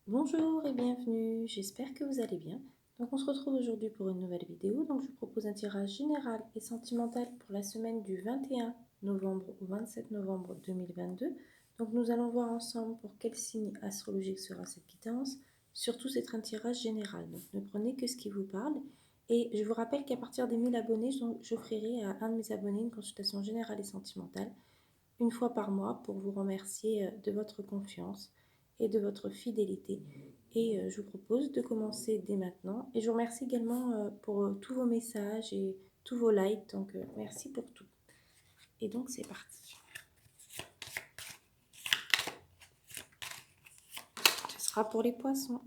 Bonjour et bienvenue, j'espère que vous allez bien. Donc on se retrouve aujourd'hui pour une nouvelle vidéo. Donc je vous propose un tirage général et sentimental pour la semaine du 21 novembre au 27 novembre 2022. Donc nous allons voir ensemble pour quel signe astrologique sera cette guidance. Surtout c'est un tirage général, donc ne prenez que ce qui vous parle. Et je vous rappelle qu'à partir des 1000 abonnés, j'offrirai à un de mes abonnés une consultation générale et sentimentale une fois par mois pour vous remercier de votre confiance et de votre fidélité. Et je vous propose de commencer dès maintenant. Et je vous remercie également pour tous vos messages et tous vos likes. Donc merci pour tout. Et donc c'est parti. Ce sera pour les poissons.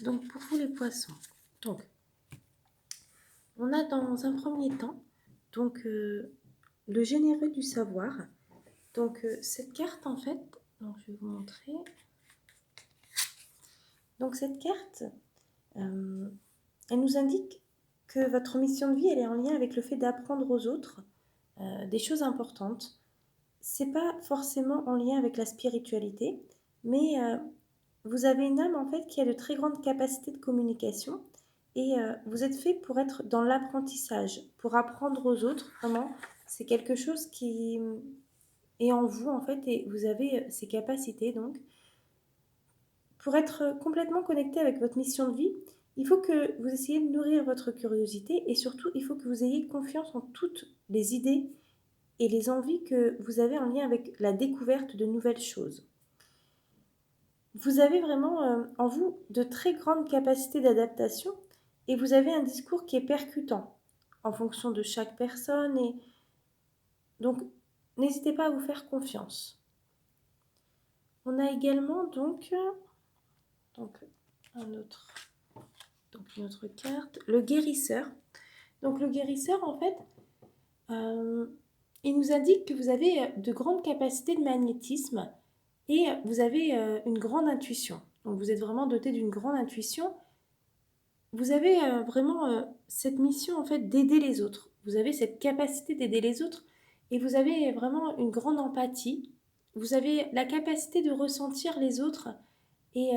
Donc pour vous les poissons, donc on a dans un premier temps le généreux du savoir. Donc cette carte en fait, donc je vais vous montrer. Donc cette carte, elle nous indique que votre mission de vie, elle est en lien avec le fait d'apprendre aux autres des choses importantes. C'est pas forcément en lien avec la spiritualité, mais vous avez une âme en fait qui a de très grandes capacités de communication et vous êtes fait pour être dans l'apprentissage, pour apprendre aux autres. Vraiment, c'est quelque chose qui est en vous en fait et vous avez ces capacités donc. Pour être complètement connecté avec votre mission de vie, il faut que vous essayiez de nourrir votre curiosité et surtout, il faut que vous ayez confiance en toutes les idées et les envies que vous avez en lien avec la découverte de nouvelles choses. Vous avez vraiment en vous de très grandes capacités d'adaptation et vous avez un discours qui est percutant en fonction de chaque personne. Et donc, n'hésitez pas à vous faire confiance. On a également donc une autre carte, le guérisseur. Donc le guérisseur, en fait, il nous indique que vous avez de grandes capacités de magnétisme et vous avez une grande intuition. Donc vous êtes vraiment doté d'une grande intuition. Vous avez vraiment cette mission en fait d'aider les autres. Vous avez cette capacité d'aider les autres et vous avez vraiment une grande empathie. Vous avez la capacité de ressentir les autres et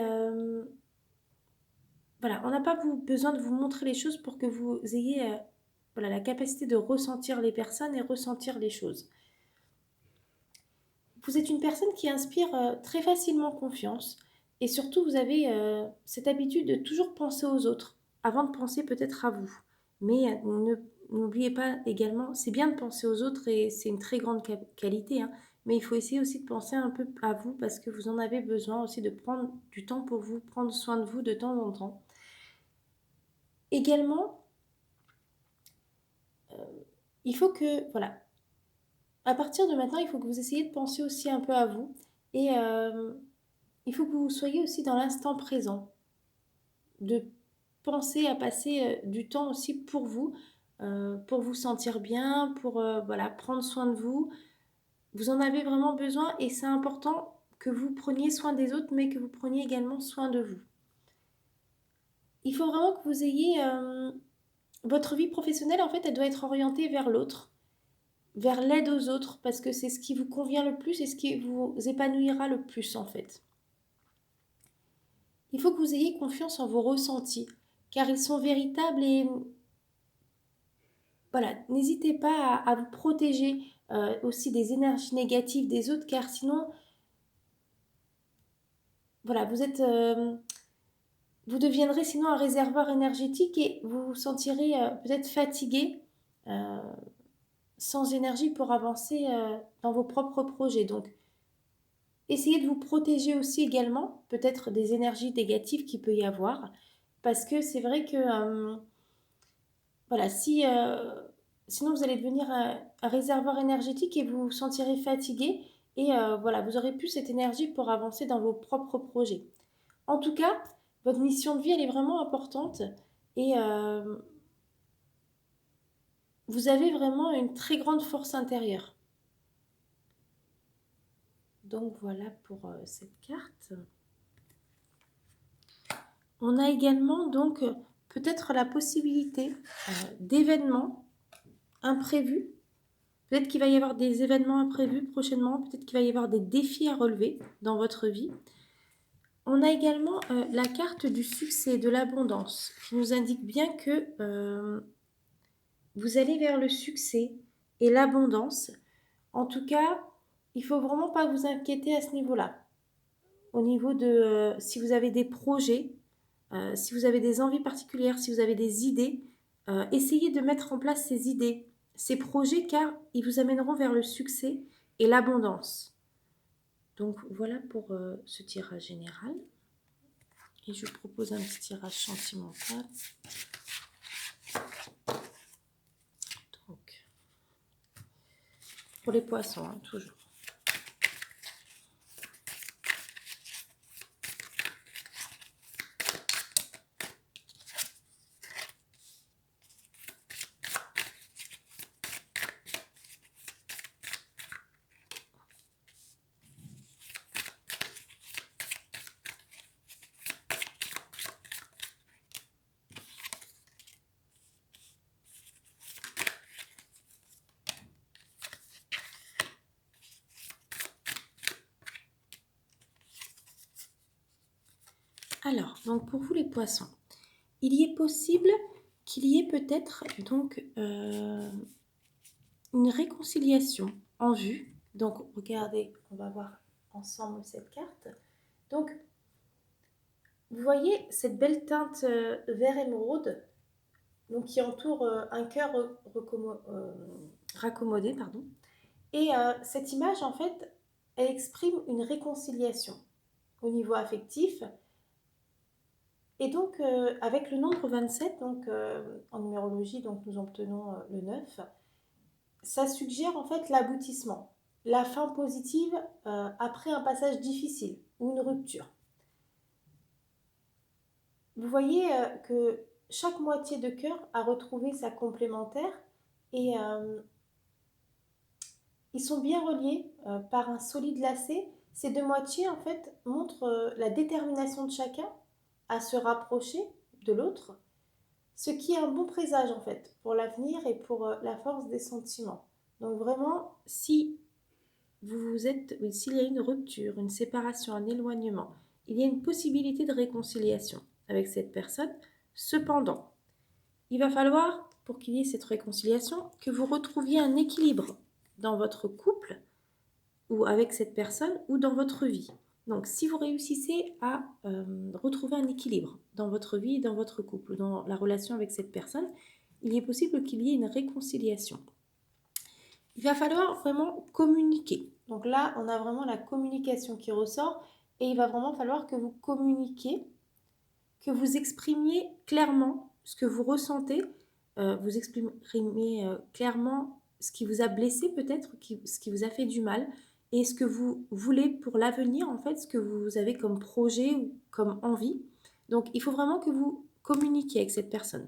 voilà, on n'a pas besoin de vous montrer les choses pour que vous ayez voilà, la capacité de ressentir les personnes et ressentir les choses. Vous êtes une personne qui inspire très facilement confiance et surtout vous avez cette habitude de toujours penser aux autres avant de penser peut-être à vous. Mais n'oubliez pas également, c'est bien de penser aux autres et c'est une très grande qualité, hein, mais il faut essayer aussi de penser un peu à vous parce que vous en avez besoin aussi de prendre du temps pour vous, prendre soin de vous de temps en temps. Également, il faut que, voilà, à partir de maintenant, il faut que vous essayiez de penser aussi un peu à vous et il faut que vous soyez aussi dans l'instant présent, de penser à passer du temps aussi pour vous sentir bien, pour voilà, prendre soin de vous. Vous en avez vraiment besoin et c'est important que vous preniez soin des autres, mais que vous preniez également soin de vous. Il faut vraiment que vous ayez... votre vie professionnelle, en fait, elle doit être orientée vers l'autre, vers l'aide aux autres, parce que c'est ce qui vous convient le plus et ce qui vous épanouira le plus, en fait. Il faut que vous ayez confiance en vos ressentis, car ils sont véritables et voilà, n'hésitez pas à vous protéger aussi des énergies négatives des autres, car sinon, voilà, vous deviendrez sinon un réservoir énergétique et vous vous sentirez peut-être fatigué. Euh, sans énergie pour avancer dans vos propres projets. Donc, essayez de vous protéger aussi également, peut-être des énergies négatives qu'il peut y avoir, parce que c'est vrai que, voilà, sinon vous allez devenir un réservoir énergétique et vous vous sentirez fatigué, et voilà, vous aurez plus cette énergie pour avancer dans vos propres projets. En tout cas, votre mission de vie, elle est vraiment importante, et vous avez vraiment une très grande force intérieure. Donc voilà pour cette carte. On a également donc peut-être la possibilité d'événements imprévus. Peut-être qu'il va y avoir des événements imprévus prochainement, peut-être qu'il va y avoir des défis à relever dans votre vie. On a également la carte du succès, de l'abondance, qui nous indique bien que vous allez vers le succès et l'abondance. En tout cas, il ne faut vraiment pas vous inquiéter à ce niveau-là. Au niveau de si vous avez des projets, si vous avez des envies particulières, si vous avez des idées, essayez de mettre en place ces idées, ces projets, car ils vous amèneront vers le succès et l'abondance. Donc voilà pour ce tirage général. Et je propose un petit tirage sentimental. Donc, pour les poissons, hein, toujours. Alors, donc pour vous les poissons, il y est possible qu'il y ait peut-être donc une réconciliation en vue. Donc regardez, on va voir ensemble cette carte. Donc vous voyez cette belle teinte vert émeraude, donc qui entoure un cœur raccommodé, pardon. Et cette image, en fait, elle exprime une réconciliation au niveau affectif. Et donc, avec le nombre 27, donc, en numérologie, donc, nous obtenons le 9, ça suggère en fait l'aboutissement, la fin positive après un passage difficile ou une rupture. Vous voyez que chaque moitié de cœur a retrouvé sa complémentaire et ils sont bien reliés par un solide lacet. Ces deux moitiés en fait montrent la détermination de chacun à se rapprocher de l'autre, ce qui est un bon présage en fait pour l'avenir et pour la force des sentiments. Donc vraiment, si s'il y a une rupture, une séparation, un éloignement, il y a une possibilité de réconciliation avec cette personne. Cependant, il va falloir, pour qu'il y ait cette réconciliation, que vous retrouviez un équilibre dans votre couple ou avec cette personne ou dans votre vie. Donc, si vous réussissez à retrouver un équilibre dans votre vie, dans votre couple, dans la relation avec cette personne, il est possible qu'il y ait une réconciliation. Il va falloir vraiment communiquer. Donc là, on a vraiment la communication qui ressort et il va vraiment falloir que vous communiquiez, que vous exprimiez clairement ce que vous ressentez, vous exprimez clairement ce qui vous a blessé peut-être, ce qui vous a fait du mal et ce que vous voulez pour l'avenir, en fait, ce que vous avez comme projet ou comme envie. Donc, il faut vraiment que vous communiquiez avec cette personne.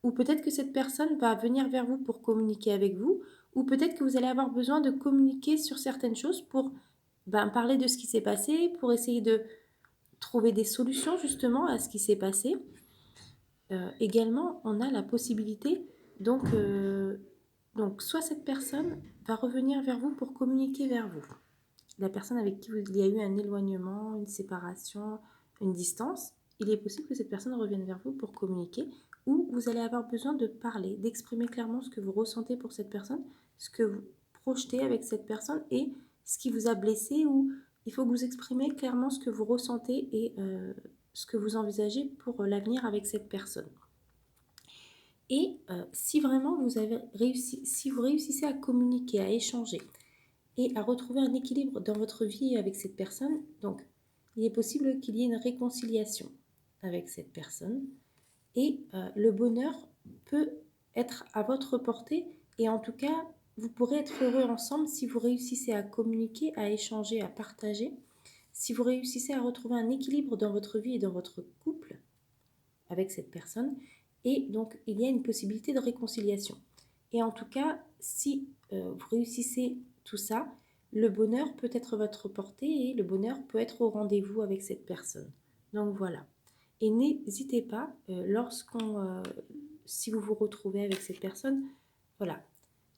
Ou peut-être que cette personne va venir vers vous pour communiquer avec vous, ou peut-être que vous allez avoir besoin de communiquer sur certaines choses pour parler de ce qui s'est passé, pour essayer de trouver des solutions justement à ce qui s'est passé. Également, on a la possibilité, donc soit cette personne va revenir vers vous pour communiquer vers vous. La personne avec qui il y a eu un éloignement, une séparation, une distance, il est possible que cette personne revienne vers vous pour communiquer, ou vous allez avoir besoin de parler, d'exprimer clairement ce que vous ressentez pour cette personne, ce que vous projetez avec cette personne et ce qui vous a blessé, ou il faut que vous exprimez clairement ce que vous ressentez et ce que vous envisagez pour l'avenir avec cette personne. Et si vraiment vous avez réussi, si vous réussissez à communiquer, à échanger et à retrouver un équilibre dans votre vie avec cette personne, donc il est possible qu'il y ait une réconciliation avec cette personne et le bonheur peut être à votre portée et en tout cas, vous pourrez être heureux ensemble si vous réussissez à communiquer, à échanger, à partager, si vous réussissez à retrouver un équilibre dans votre vie et dans votre couple avec cette personne. Et donc, il y a une possibilité de réconciliation. Et en tout cas, si vous réussissez tout ça, le bonheur peut être votre portée et le bonheur peut être au rendez-vous avec cette personne. Donc voilà. Et n'hésitez pas, si vous vous retrouvez avec cette personne, voilà,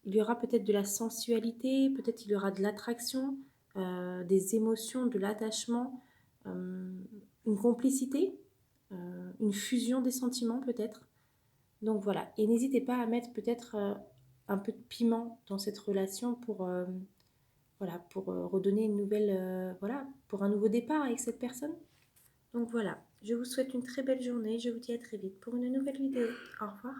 il y aura peut-être de la sensualité, peut-être il y aura de l'attraction, des émotions, de l'attachement, une complicité, une fusion des sentiments peut-être. Donc voilà, et n'hésitez pas à mettre peut-être un peu de piment dans cette relation pour redonner une nouvelle, voilà, pour un nouveau départ avec cette personne. Donc voilà, je vous souhaite une très belle journée, je vous dis à très vite pour une nouvelle vidéo. Au revoir.